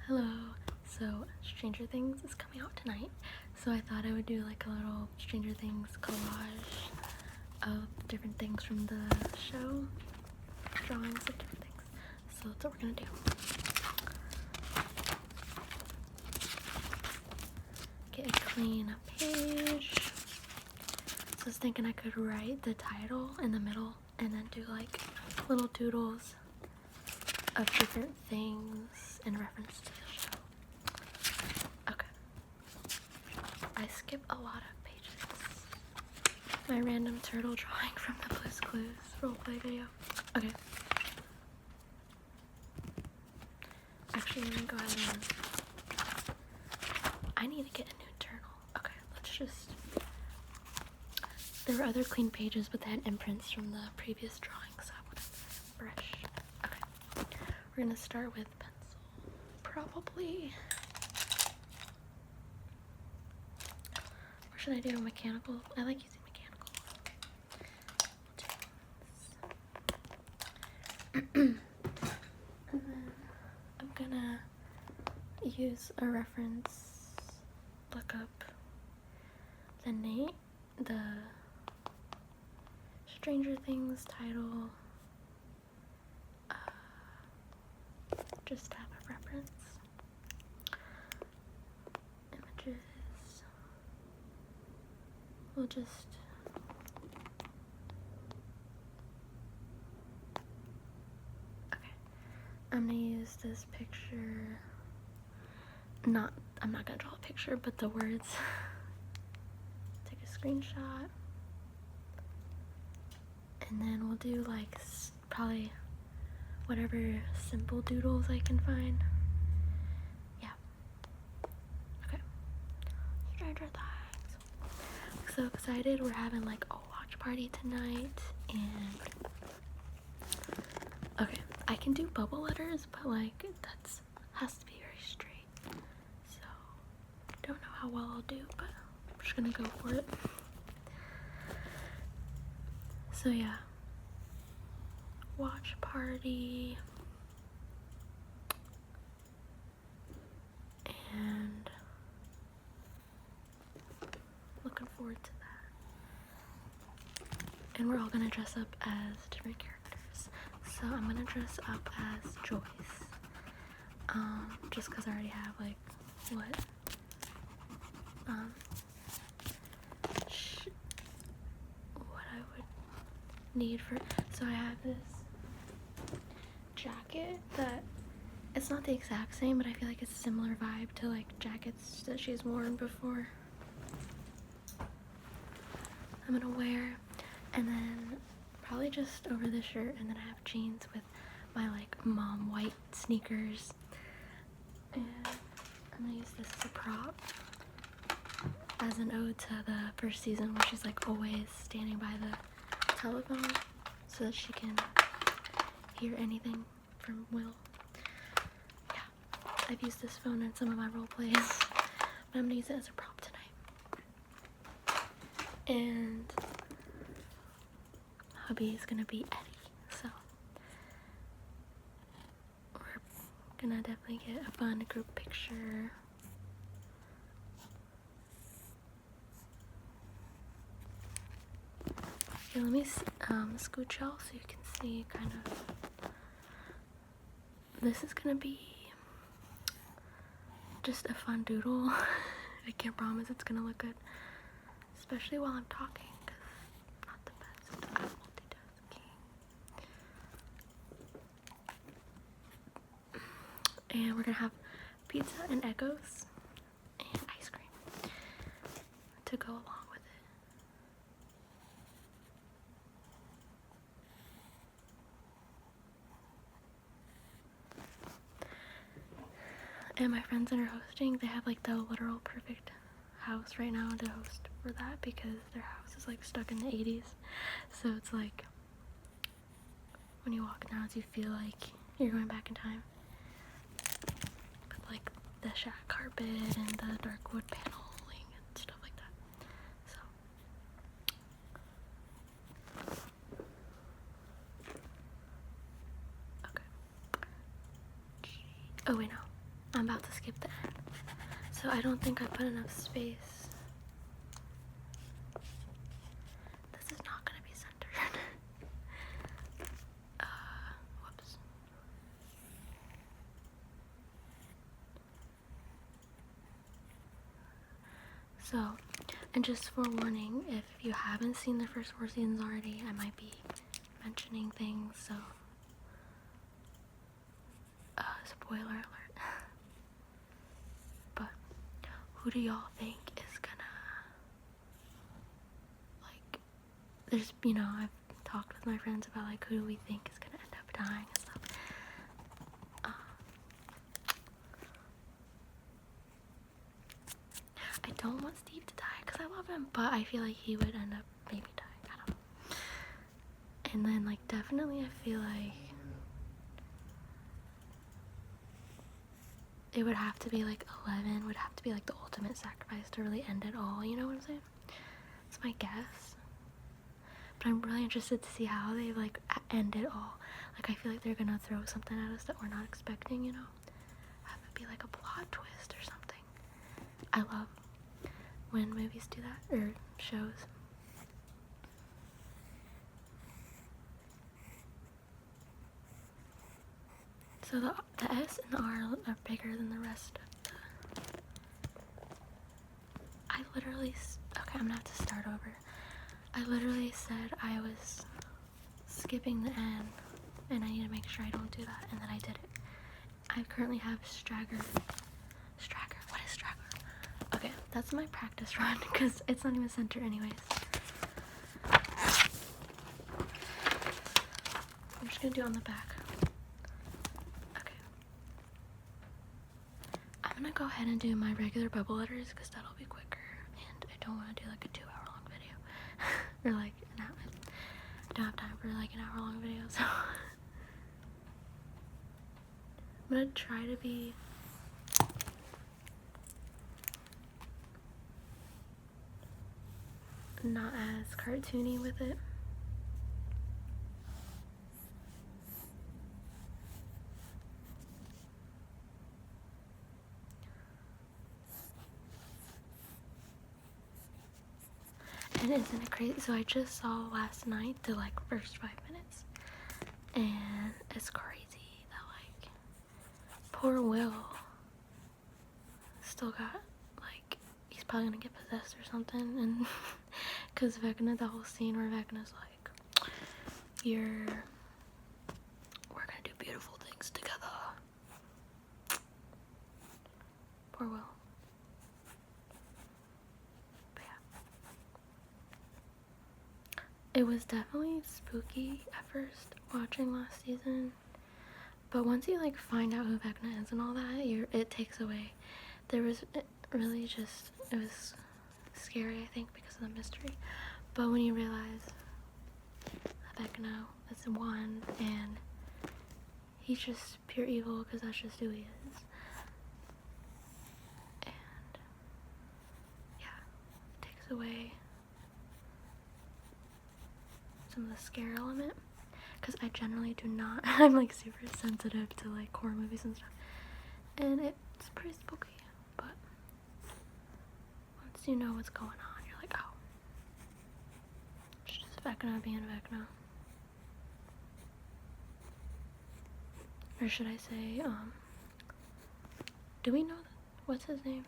Hello. So Stranger Things is coming out tonight, so I thought I would do like a little Stranger Things collage of different things from the show, drawings of different things. So that's what we're gonna do. Get a clean page. So I was thinking I could write the title in the middle and then do like little doodles of different things in reference to the show. Okay. I skip a lot of pages. My random turtle drawing from the Blue's Clues roleplay video. Okay. Actually, let me go ahead and... I need to get a new journal. Okay, let's just... There were other clean pages, but they had imprints from the previous drawing, so I want a brush. Okay. We're gonna start with pencil. Probably... Or should I do a mechanical? I like using mechanical. And then I'm gonna use a reference, look up the Stranger Things title, just have a reference, images, we'll just, okay, I'm gonna use this picture, I'm not gonna draw a picture, but the words, take a screenshot, and then we'll do like probably whatever simple doodles I can find. Yeah. Okay. Stranger Things. I'm so excited. We're having like a watch party tonight, and okay, I can do bubble letters, but like that's has to be very straight. So don't know how well I'll do, but I'm just gonna go for it. So yeah. Watch party, and looking forward to that. And we're all gonna dress up as different characters. So I'm gonna dress up as Joyce, just because I already have like what I would need for. So I have this jacket that it's not the exact same, but I feel like it's a similar vibe to like jackets that she's worn before. I'm gonna wear, and then probably just over the shirt, and then I have jeans with my like mom white sneakers, and I'm gonna use this as a prop as an ode to the first season where she's like always standing by the telephone so that she can hear anything from Will. Yeah, I've used this phone in some of my role plays, but I'm gonna use it as a prop tonight. And hubby is gonna be Eddie, so we're gonna definitely get a fun group picture. Okay, let me scooch out so you can see kind of. This is gonna be just a fun doodle. I can't promise it's gonna look good, especially while I'm talking, because I'm not the best at multitasking. And we're gonna have pizza and Eggos and ice cream to go along with it. And my friends that are hosting, they have like the literal perfect house right now to host for that, because their house is like stuck in the 80s. So it's like when you walk in the house, you feel like you're going back in time. With like the shag carpet and the dark wood paneling and stuff like that. So okay. Oh wait, no. I'm about to skip the end. So I don't think I put enough space. This is not gonna be centered. Whoops. So, and just forewarning, if you haven't seen the first 4 seasons already, I might be mentioning things, so spoiler alert. But who do y'all think is gonna, like, there's, you know, I've talked with my friends about, like, who do we think is gonna end up dying and stuff. I don't want Steve to die because I love him, but I feel like he would end up maybe dying. I don't know. And then, like, definitely I feel like it would have to be, like, 11 would have to be, like, the ultimate sacrifice to really end it all, you know what I'm saying? That's my guess. But I'm really interested to see how they, like, end it all. Like, I feel like they're gonna throw something at us that we're not expecting, you know? Have it be, like, a plot twist or something. I love when movies do that, or shows. So the S and the R are bigger than the rest of the... I literally... Okay, I'm gonna have to start over. I literally said I was skipping the N, and I need to make sure I don't do that, and then I did it. I currently have Stragger. What is Stragger? Okay, that's my practice run, because it's not even center anyways. I'm just gonna do it on the back. Okay. I'm gonna go ahead and do my regular bubble letters, because that'll be quicker, and I don't want to do like a 2-hour-long video. Or like an hour. I don't have time for like an hour-long video, so... I'm gonna try to be not as cartoony with it. And isn't it crazy? So I just saw last night the like first 5 minutes, and it's crazy that like poor Will still got, like, he's probably gonna get possessed or something, and because Vecna, the whole scene where Vecna's like, we're gonna do beautiful things together. Poor Will. But yeah. It was definitely spooky at first watching last season, but once you like find out who Vecna is and all that, it takes away. It was scary, I think, because of the mystery. But when you realize that Vecna is one, and he's just pure evil because that's just who he is. And yeah, it takes away some of the scare element. Because I generally do not, I'm like super sensitive to like horror movies and stuff. And it's pretty spooky, but once you know what's going on, you're like, oh, it's just Vecna being Vecna. Or should I say, do we know what's his name?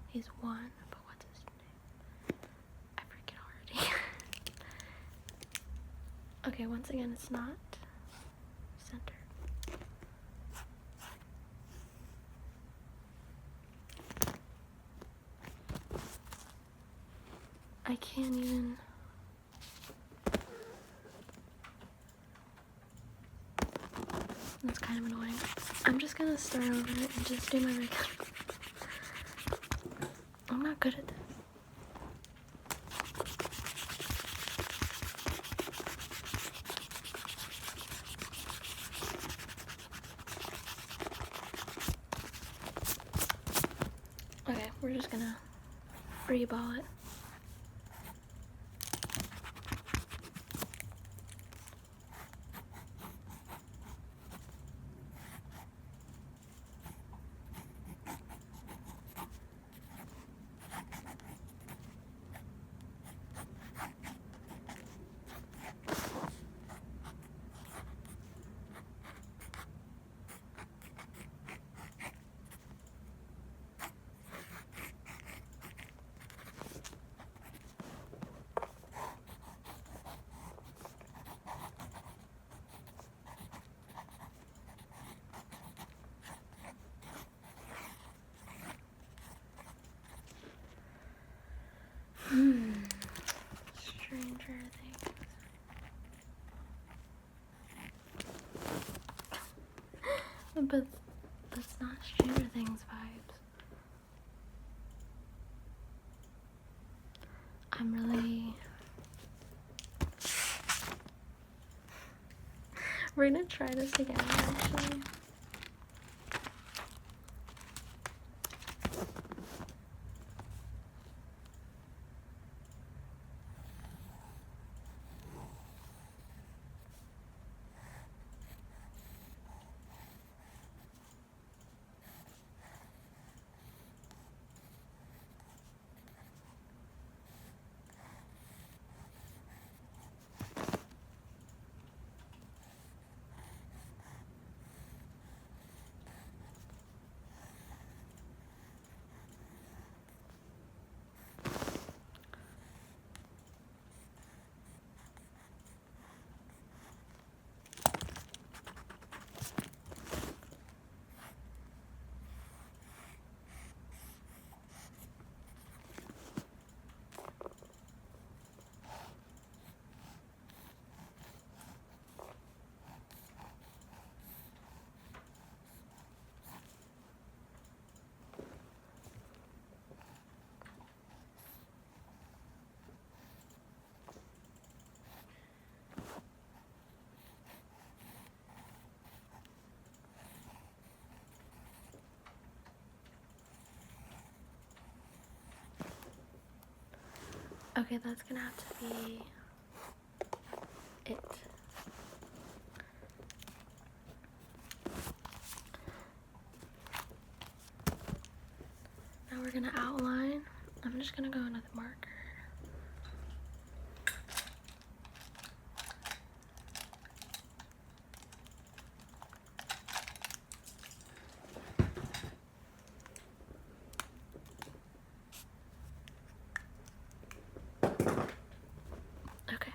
He's one, but what's his name? I forget already. Okay, once again, it's not centered. I can't even... That's kind of annoying. I'm just gonna start over and just do my regular... I'm not good at this. Okay, we're just gonna free ball it. That's not Stranger Things vibes. I'm really... We're gonna try this again, actually. Okay, that's gonna have to be it. Now we're gonna outline. I'm just gonna go in with marker. Okay.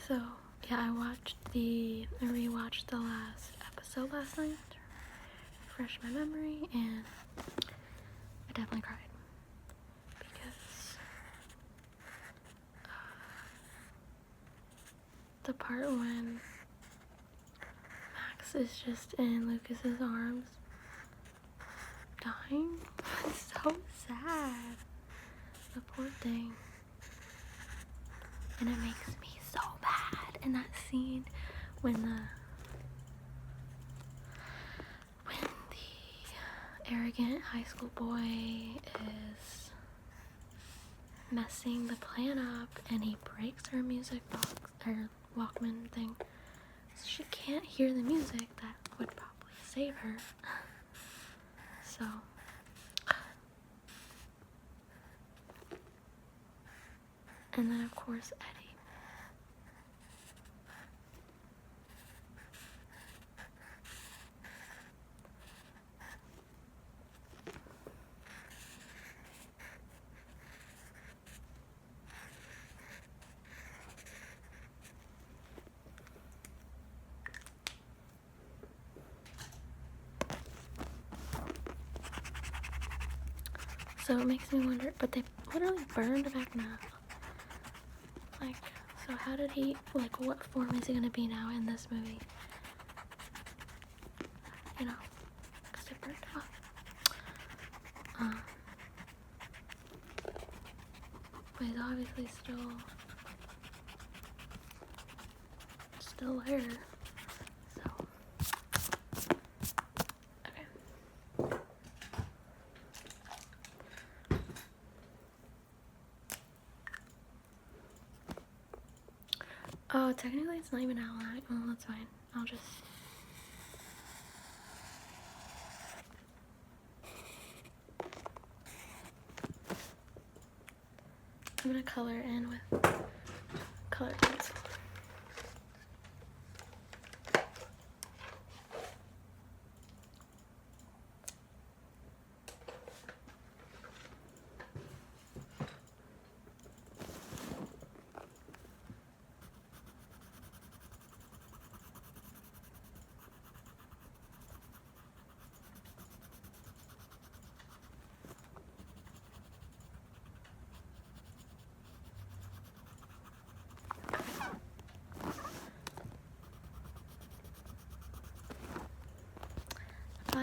So, yeah, I rewatched the last episode last night to refresh my memory, and I definitely cried because the part when Max is just in Lucas's arms dying, it's so sad. The poor thing. And it makes me so bad in that scene when the arrogant high school boy is messing the plan up and he breaks her music box or Walkman thing, so she can't hear the music that would probably save her. So and then of course Eddie. So it makes me wonder, but they literally burned Vecna. Like, so how did he, like, what form is he gonna be now in this movie? You know, because they burned him up. But he's obviously still there. So, okay. Oh, technically it's not even outline. Oh, that's fine. I'll just... I'm gonna color in with color pencil.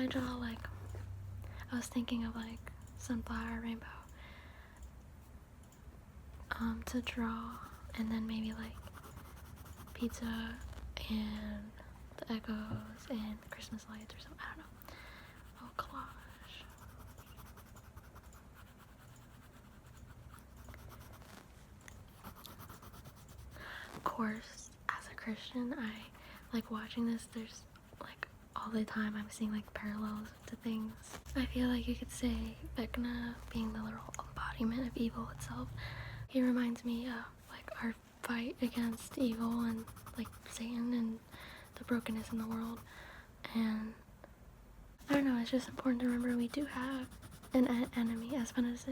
draw like, I was thinking of like sunflower, rainbow, to draw, and then maybe like pizza and the echoes and the Christmas lights or something. I don't know. Oh, collage. Of course, as a Christian, I like watching this. There's like all the time I'm seeing like parallels to things. I feel like you could say Vecna being the literal embodiment of evil itself. He reminds me of like our fight against evil and like Satan and the brokenness in the world. And I don't know, it's just important to remember we do have an enemy. As fun as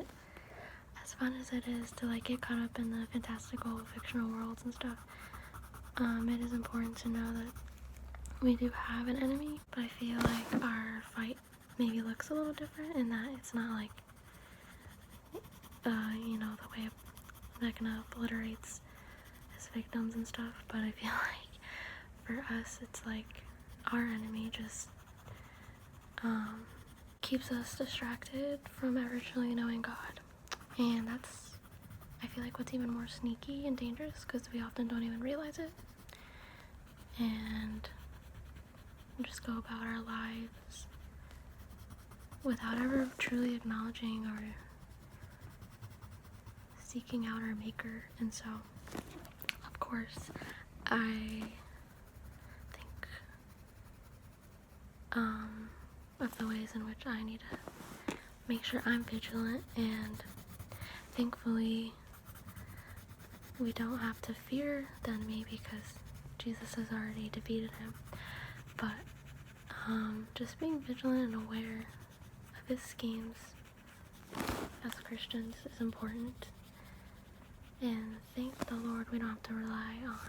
it is to like get caught up in the fantastical fictional worlds and stuff, it is important to know that we do have an enemy. But I feel like our fight maybe looks a little different in that it's not like you know, the way Vecna obliterates his victims and stuff. But I feel like for us it's like our enemy just keeps us distracted from ever truly knowing God. And that's, I feel like, what's even more sneaky and dangerous, because we often don't even realize it and just go about our lives without ever truly acknowledging or seeking out our maker. And so, of course, I think of the ways in which I need to make sure I'm vigilant, and thankfully we don't have to fear the enemy because Jesus has already defeated him. But just being vigilant and aware of his schemes as Christians is important, and thank the Lord we don't have to rely on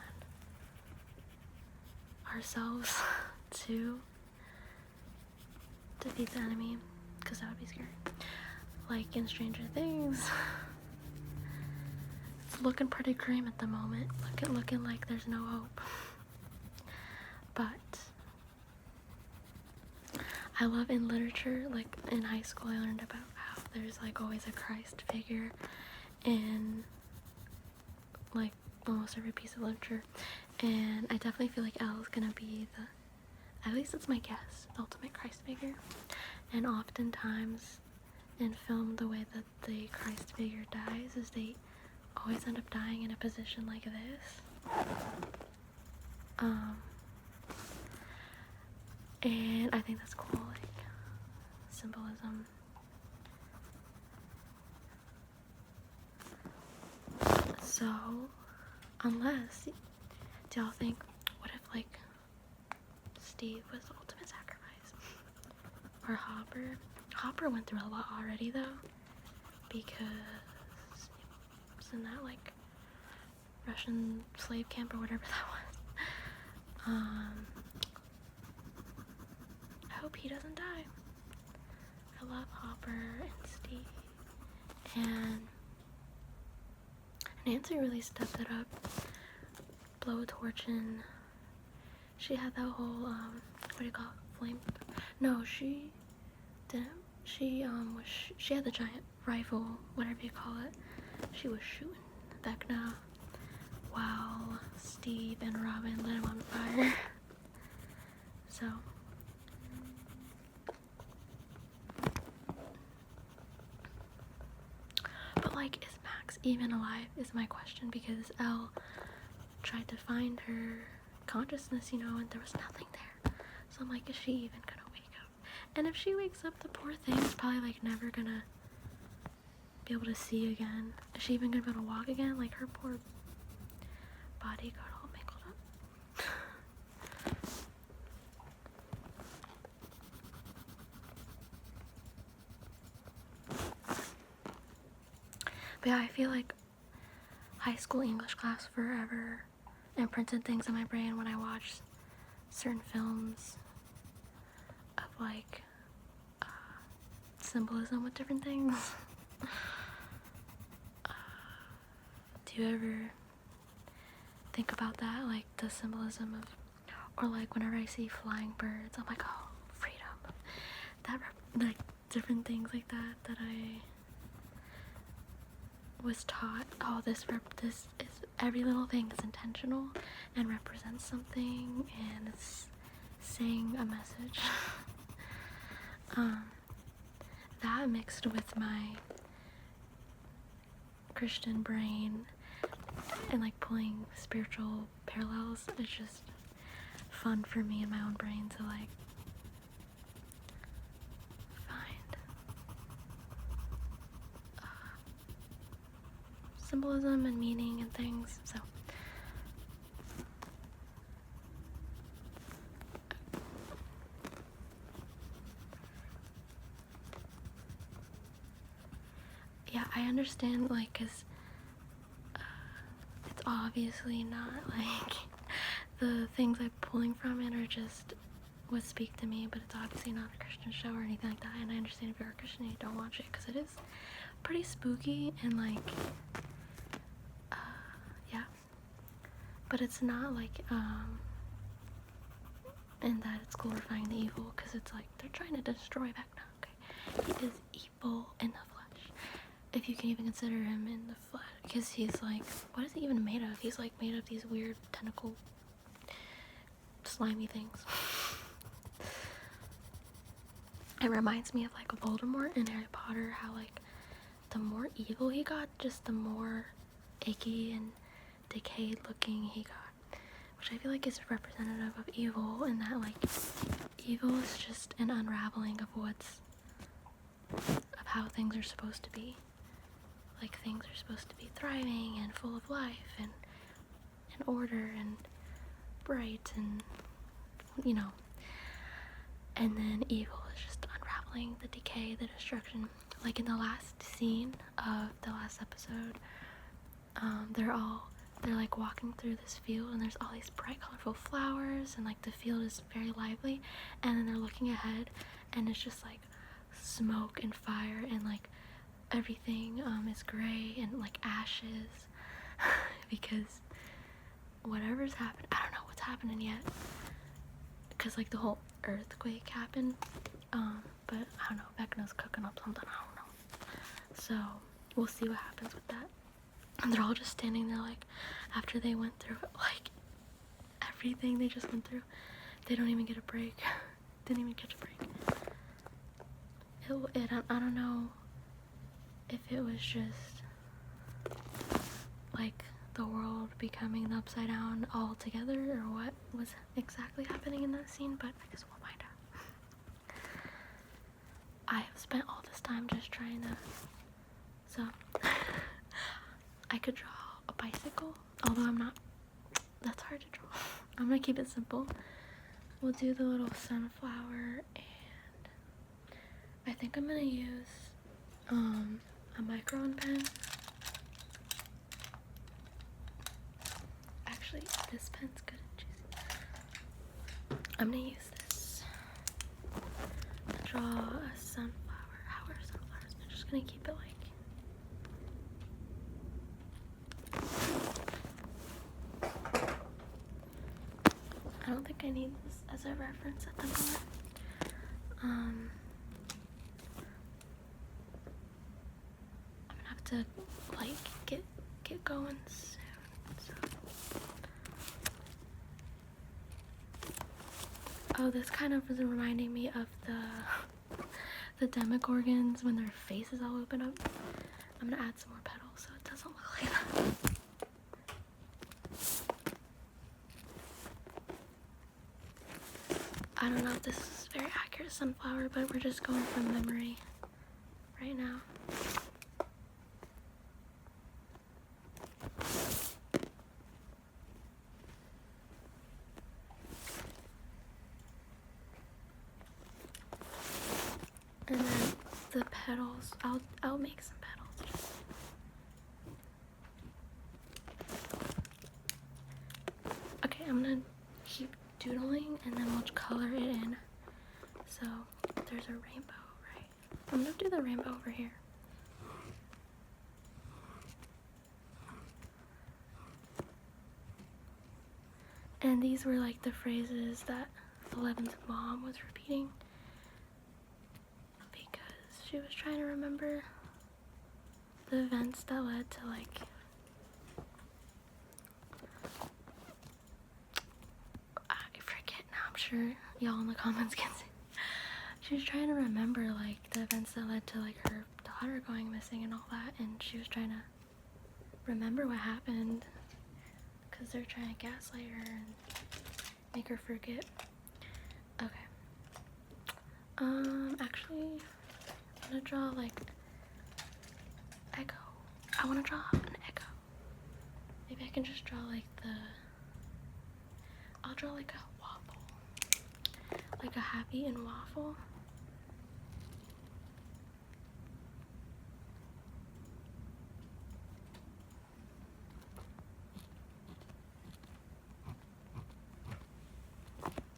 ourselves to defeat the enemy, because that would be scary. Like in Stranger Things, it's looking pretty grim at the moment, looking like there's no hope. But I love in literature, like in high school I learned about how there's like always a Christ figure in like almost every piece of literature, and I definitely feel like Elle is gonna be the, at least it's my guess, ultimate Christ figure. And oftentimes in film, the way that the Christ figure dies is they always end up dying in a position like this. And I think that's cool, like symbolism. So, unless, do y'all think, what if like Steve was the ultimate sacrifice? Or Hopper? Hopper went through a lot already though, because he was in that like Russian slave camp or whatever that was. I hope he doesn't die. I love Hopper and Steve. And Nancy really stepped it up, blowtorching. She had that whole, what do you call it, flame? No, she didn't. She had the giant rifle, whatever you call it. She was shooting Vecna while Steve and Robin lit him on fire. So, but like, is Max even alive is my question, because Elle tried to find her consciousness, you know, and there was nothing there. So I'm like, is she even gonna wake up? And if she wakes up, the poor thing is probably like never gonna be able to see again. Is she even gonna be able to walk again? Like, her poor body got all mangled up. But yeah, I feel like high school English class forever imprinted things in my brain when I watched certain films of like symbolism with different things. Do you ever think about that, like the symbolism of, or like whenever I see flying birds, I'm like, oh, freedom. like different things like that I was taught. Oh, this is every little thing is intentional and represents something, and it's saying a message. That mixed with my Christian brain and like pulling spiritual parallels is just fun for me in my own brain to like find symbolism and meaning and things. So yeah, I understand, like, because it's obviously not like the things I'm pulling from it are just what speak to me, but it's obviously not a Christian show or anything like that. And I understand if you're a Christian and you don't watch it, because it is pretty spooky and like yeah, but it's not like and that it's glorifying the evil, because it's like they're trying to destroy Vecna. Okay, he is evil in the flesh, if you can even consider him in the flesh, because he's like, what is he even made of? He's like made of these weird tentacle slimy things. It reminds me of like Voldemort in Harry Potter, how like the more evil he got, just the more achy and decayed looking he got, which I feel like is representative of evil, in that like evil is just an unraveling of how things are supposed to be. Like things are supposed to be thriving and full of life and order and bright and, you know, and then evil is just unraveling the decay, the destruction. Like in the last scene of the last episode, they're like walking through this field, and there's all these bright colorful flowers, and like the field is very lively, and then they're looking ahead and it's just like smoke and fire, and like everything is gray and like ashes because whatever's happened, I don't know what's happening yet, because like the whole earthquake happened, but I don't know, Vecna's cooking up something, I don't know, so we'll see what happens with that. And they're all just standing there, like, after they went through like everything they just went through, they don't even get a break. Didn't even catch a break. I don't know if it was just like the world becoming the upside down altogether, or what was exactly happening in that scene, but I guess we'll find out. I have spent all this time just trying to, so I could draw a bicycle, although that's hard to draw. I'm gonna keep it simple. We'll do the little sunflower, and I think I'm gonna use a micron pen. Actually, this pen's good and juicy. I'm gonna use this to draw a sunflower. How are sunflowers? I'm just gonna keep it like, I don't think I need this as a reference at the moment. I'm gonna have to like get going soon. So. Oh, this kind of was reminding me of the Demogorgons when their faces all open up. I'm gonna add some more petals so it doesn't look like that. I don't know if this is very accurate sunflower, but we're just going from memory right now. And then the petals, I'll make some petals. Okay, I'm gonna keep doodling and then we'll color it in. So there's a rainbow, right? I'm gonna do the rainbow over here. And these were like the phrases that Eleven's mom was repeating. she was trying to remember the events that led to, like, I forget now, I'm sure y'all in the comments can see. She was trying to remember, like, the events that led to, like, her daughter going missing and all that, and she was trying to remember what happened, because they're trying to gaslight her and make her forget. Okay. Actually, I'm gonna draw, like, echo. I want to draw an echo. Maybe I can just draw, like, I'll draw, like, a waffle. Like a happy and waffle.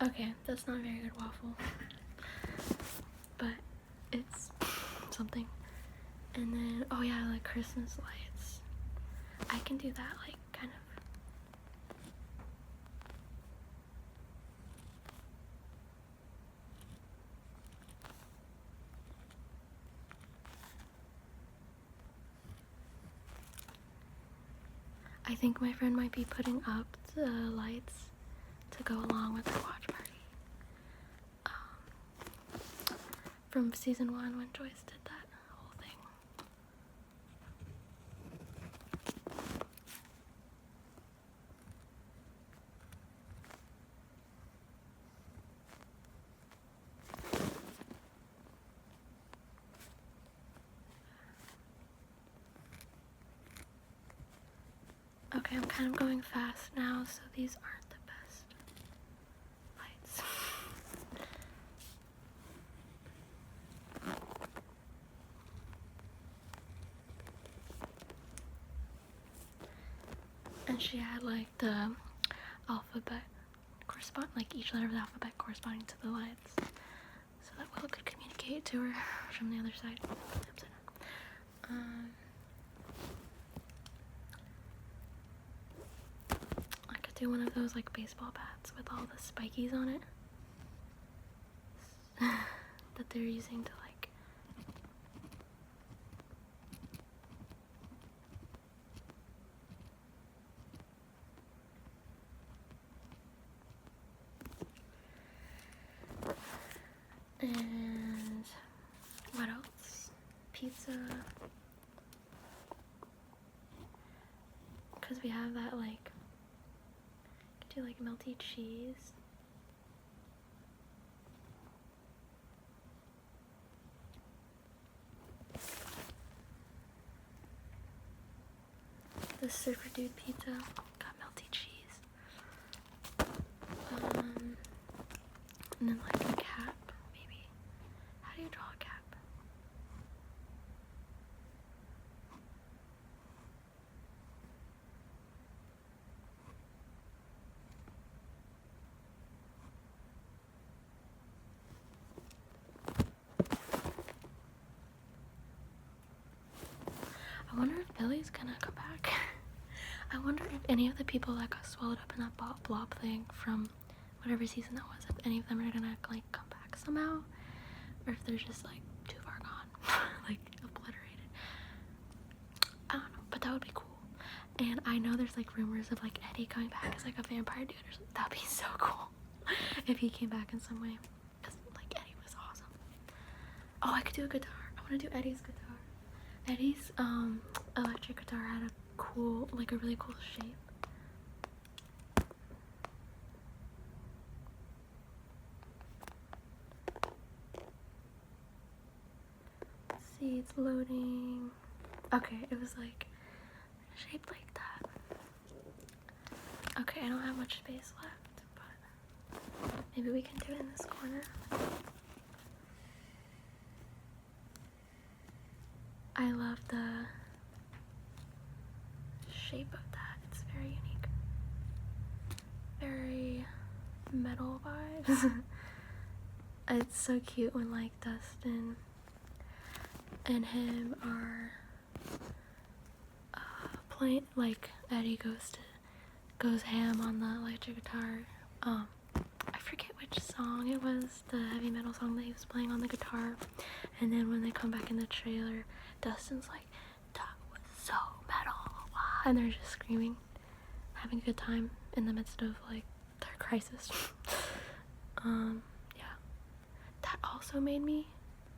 Okay, that's not a very good waffle, but it's something. And then, oh yeah, like Christmas lights. I can do that, like, kind of. I think my friend might be putting up the lights to go along with the watch party. From season 1 when Joyce did that whole thing. Okay, I'm kind of going fast now, so these aren't the best lights. And she had, like, the alphabet like each letter of the alphabet corresponding to the lights, so that Willow could communicate to her from the other side. I could do one of those, like, baseball bats with all the spikies on it that they're using to, like, and what else? Pizza, because we have that, like, do, like, melty cheese. The Surfer Dude pizza got melty cheese. And then, like, a cap, maybe. How do you draw a cap? I wonder if Billy's gonna come back. I wonder if any of the people that got swallowed up in that blob thing from whatever season that was, if any of them are gonna, like, come back somehow, or if they're just, like, too far gone, like, obliterated. I don't know, but that would be cool. And I know there's, like, rumors of, like, Eddie coming back as, like, a vampire dude or something. That'd be so cool if he came back in some way, because, like, Eddie was awesome. Oh, I could do a guitar. I want to do Eddie's guitar. Eddie's electric guitar had a cool, like, a really cool shape. Let's see, it's loading. Okay, it was, like, shaped like that. Okay, I don't have much space left, but maybe we can do it in this corner. I love the shape of that. It's very unique. Very metal vibes. It's so cute when, like, Dustin and him are playing, like, Eddie goes ham on the electric guitar. I forget which song it was, the heavy metal song that he was playing on the guitar. And then when they come back in the trailer, Dustin's like, that was so metal, wow. And they're just screaming, having a good time in the midst of like their crisis. Yeah, that also made me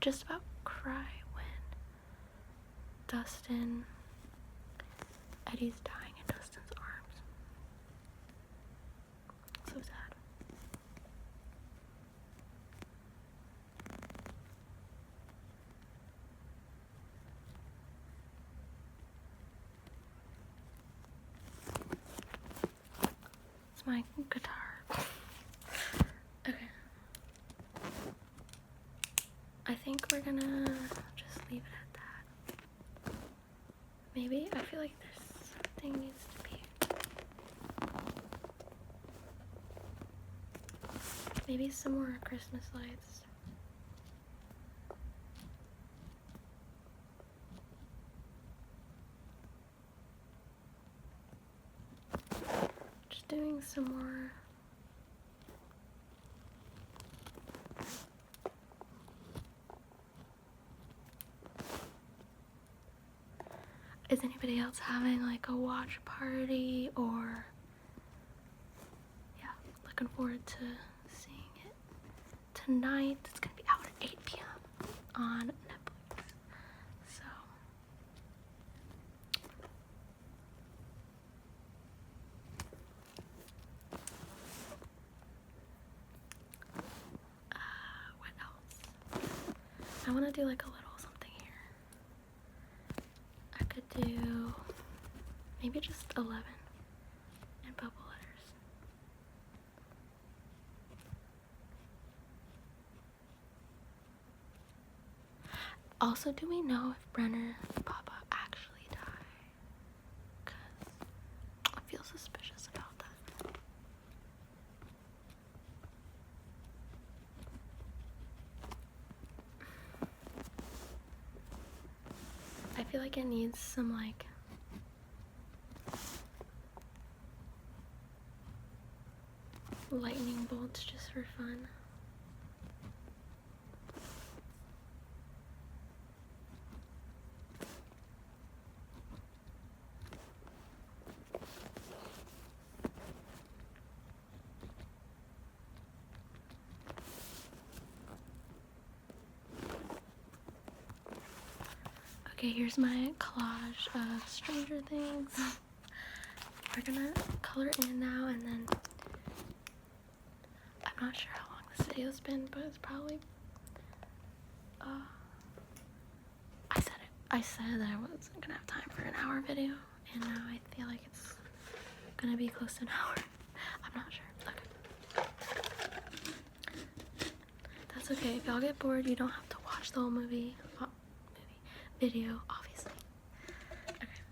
just about cry when Eddie's dying in Dustin's arms. So sad. It's my guitar. Okay. I think we're gonna just leave it at that. Maybe? I feel like this thing needs to be. Maybe some more Christmas lights. Just doing some more. Is anybody else having like a watch party, or yeah, looking forward to seeing it tonight? It's gonna be out at 8 p.m. on Netflix. So what else? I want to do like a little something here. I could do maybe just 11 and bubble letters. Also, do we know if Brenner and Papa actually die? Because I feel suspicious about that. I feel like it needs some like lightning bolts just for fun. Okay, here's my collage of Stranger Things. We're gonna color in now, and then I'm not sure how long this video's been, but it's probably I said that I wasn't gonna have time for an hour video, and now I feel like it's gonna be close to an hour. I'm not sure. Okay. That's okay. If y'all get bored, you don't have to watch the whole video, obviously. Okay.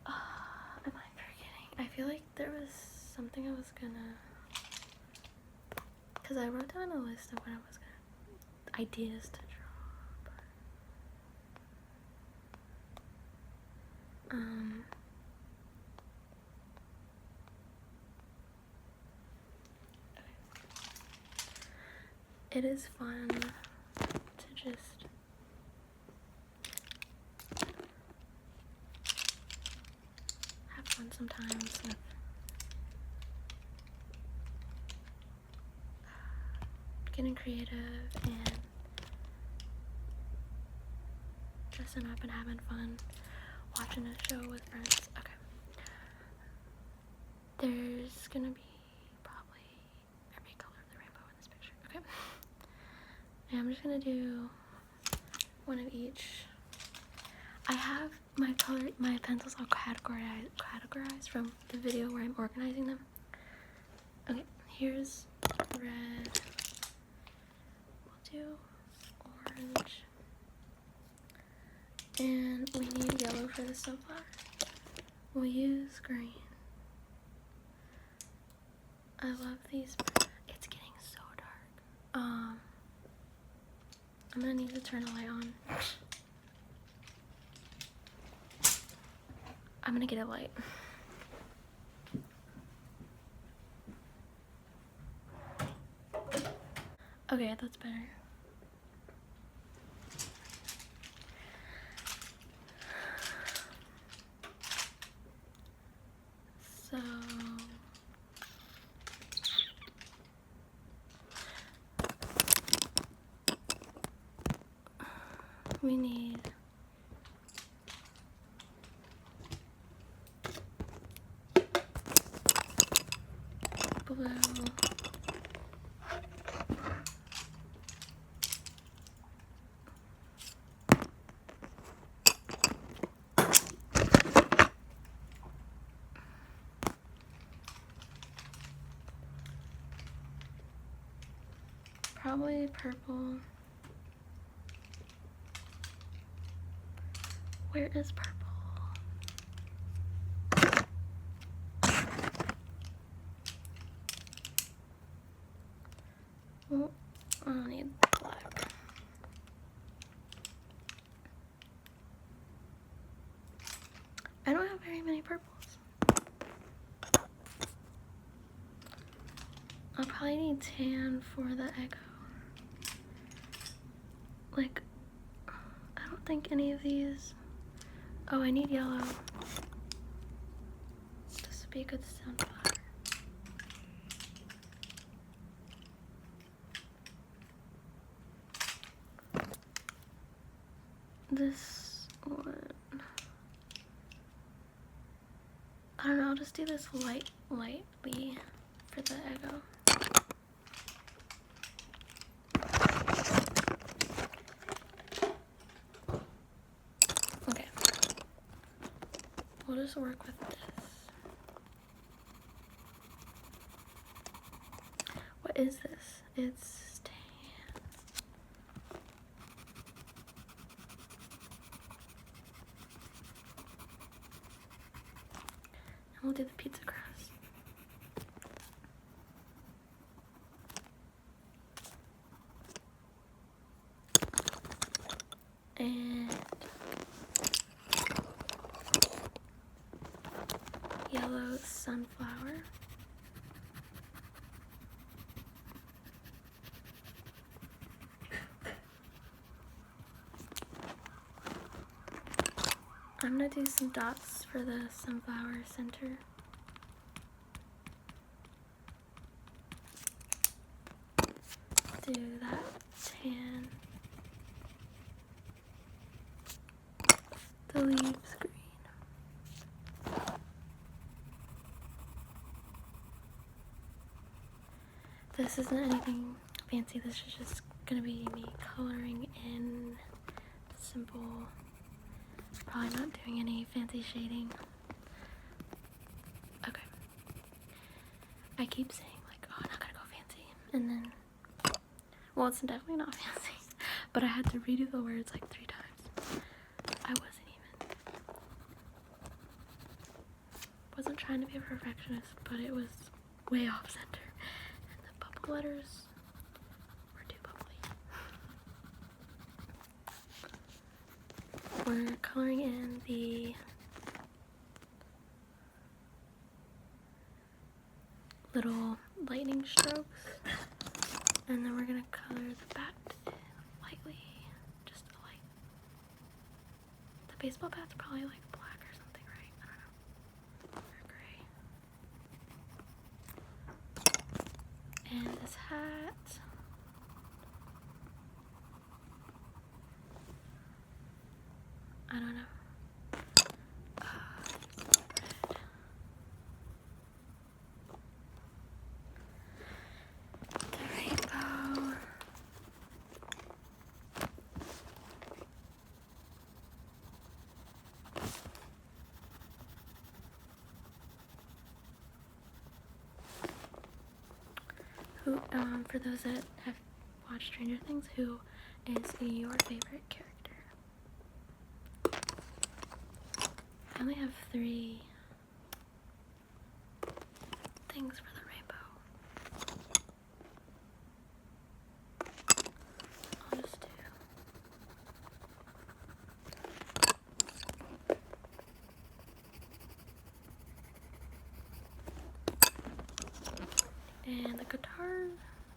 Am I forgetting? I feel like there was something I was gonna, because I wrote down a list of what I was gonna, ideas to draw, but it is fun to just have fun sometimes with getting creative and dressing up and having fun, watching a show with friends. Okay. There's gonna be probably every color of the rainbow in this picture. Okay. And I'm just gonna do one of each. I have my pencils all categorized from the video where I'm organizing them. Okay, here's red. We'll do orange. And we need yellow for the sunflower. We'll use green. I love these. It's getting so dark. I'm gonna need to turn a light on. I'm gonna get it light. Okay, that's better. So we need blue, probably purple. Where is purple? Oh, I don't need black. I don't have very many purples. I'll probably need tan for the echo. Like, I don't think any of these. Oh, I need yellow. This would be a good sunflower. This one. I don't know, I'll just do this lightly for the echo. Okay. We'll just work with this. What is this? It's tan. And we'll do the pizza crust. And yellow sunflower. I'm gonna do some dots for the sunflower center. Do that tan. The leaves green. This isn't anything fancy, this is just gonna be me coloring in simple, probably not doing any fancy shading. Okay. I keep saying like, oh, I'm not gonna go fancy, and then, well, it's definitely not fancy, but I had to redo the words like 3 times. I wasn't trying to be a perfectionist, but it was way off center. And the bubble letters were too bubbly. We're coloring in the little lightning strokes, and then we're gonna color the bat lightly, just a light. The baseball bat's probably like black or something, right? I don't know. And this hat. I don't know. The rainbow. Who, for those that have watched Stranger Things, who is your favorite character? I only have 3 things for the rainbow. I'll just do guitar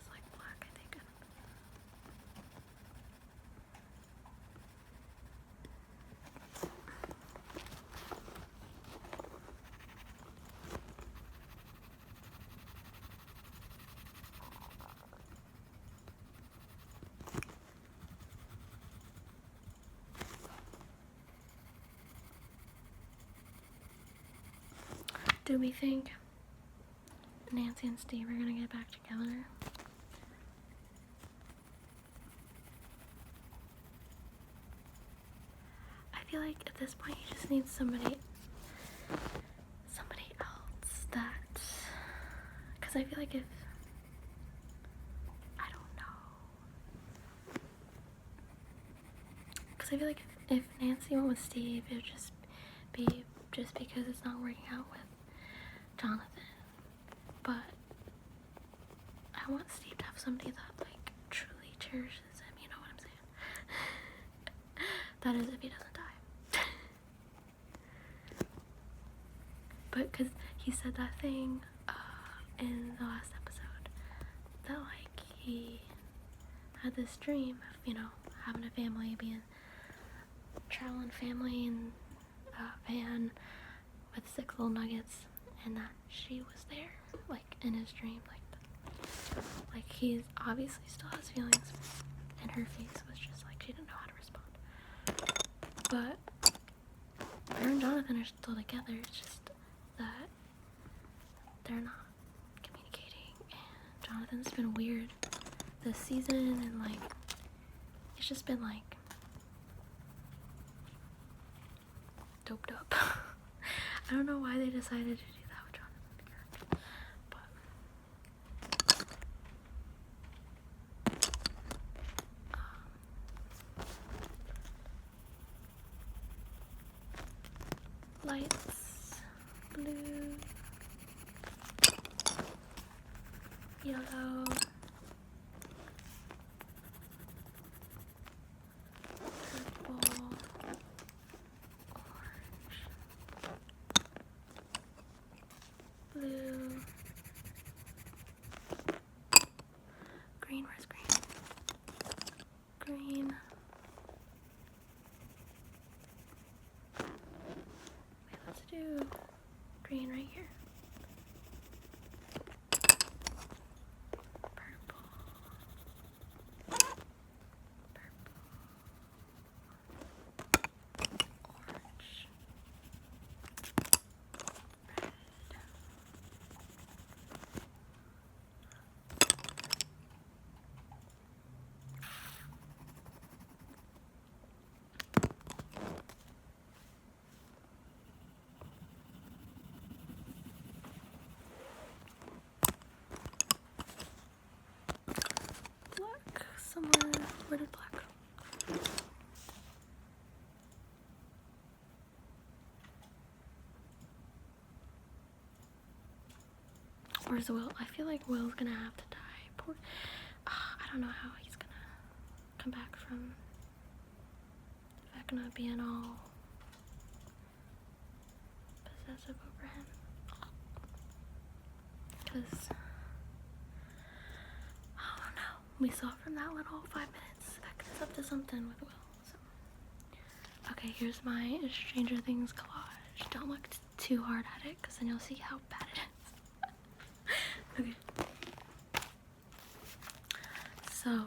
is like black, I think. Do we think Nancy and Steve are gonna get back together? I feel like at this point you just need somebody else that, because I feel like if, I don't know, because I feel like if Nancy went with Steve, it would just be just because it's not working out with Jonathan. But I want Steve to have somebody that like truly cherishes him, you know what I'm saying? That is if he doesn't die. But because he said that thing in the last episode that like he had this dream of, you know, having a family, being traveling family in a van with 6 little nuggets, and that she was there, like in his dream, like he obviously still has feelings, and her face was just like she didn't know how to respond. But her and Jonathan are still together. It's just that they're not communicating, and Jonathan's been weird this season, and like it's just been like doped up. I don't know why they decided to do that with Jonathan's character, but lights, blue, yellow, purple, orange, blue, green. Where's green? Green. Wait, let's do green right here. Purple. Orange. Red. Black somewhere. Where did black go? Where's Will? I feel like Will's gonna have to die. Poor. I don't know how he's gonna come back from Vecna being all possessive over him. Because I don't know. We saw from that little 5 minutes Vecna's up to something with Will. So okay, here's my Stranger Things collage. Don't look too hard at it, because then you'll see how bad it is. Okay. So,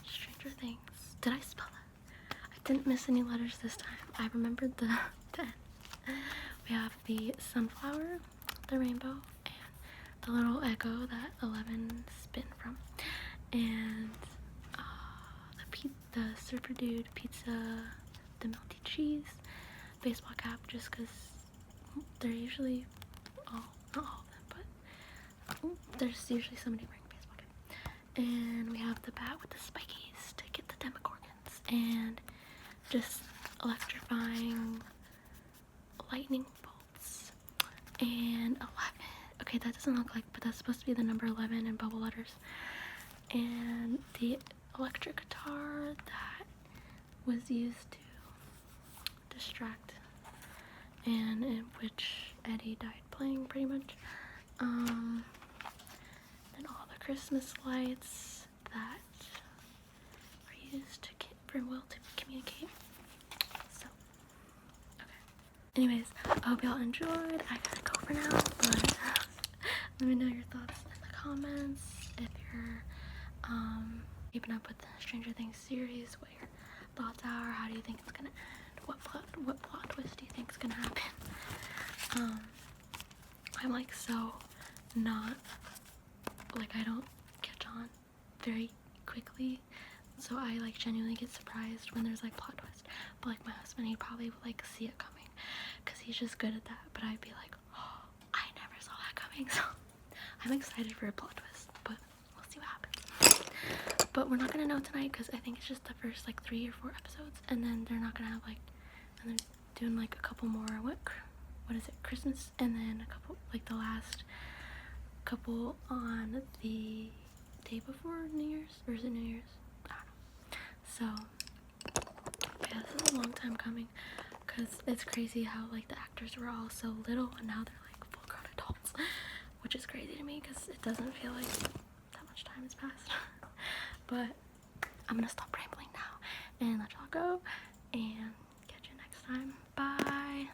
Stranger Things. Did I spell that? I didn't miss any letters this time. I remembered the end. We have the sunflower, the rainbow, and the little echo that 11 spin from, and the surfer dude, pizza, the melty cheese, baseball cap, just because they're usually not all of them, but there's usually somebody wearing a baseball cap. And we have the bat with the spikies to get the demogorgons, and just electrifying lightning bolts, and 11. Okay, that doesn't look like, but that's supposed to be the number 11 in bubble letters. And the electric guitar that was used to distract, and in which Eddie died playing, pretty much. And all the Christmas lights that are used for Will to communicate. So, okay. Anyways, I hope y'all enjoyed. I gotta go for now, but let me know your thoughts in the comments. If you're keeping up with the Stranger Things series, what your thoughts are. How do you think it's gonna end? What plot twist do you think is gonna happen? I'm like so not, like, I don't catch on very quickly, so I like genuinely get surprised when there's like plot twist. But like my husband, he'd probably like see it coming because he's just good at that, but I'd be like, oh, I never saw that coming. So I'm excited for a plot twist, but we'll see what happens. But we're not gonna know tonight because I think it's just the first like 3 or 4 episodes, and then they're not gonna have like, and they're doing like a couple more, what is it, Christmas, and then a couple, like the last couple on the day before New Year's, or is it New Year's? I don't know. So yeah, this is a long time coming because it's crazy how like the actors were all so little and now they're like full grown adults, which is crazy to me because it doesn't feel like that much time has passed. But I'm gonna stop rambling now and let y'all go and catch you next time. Bye.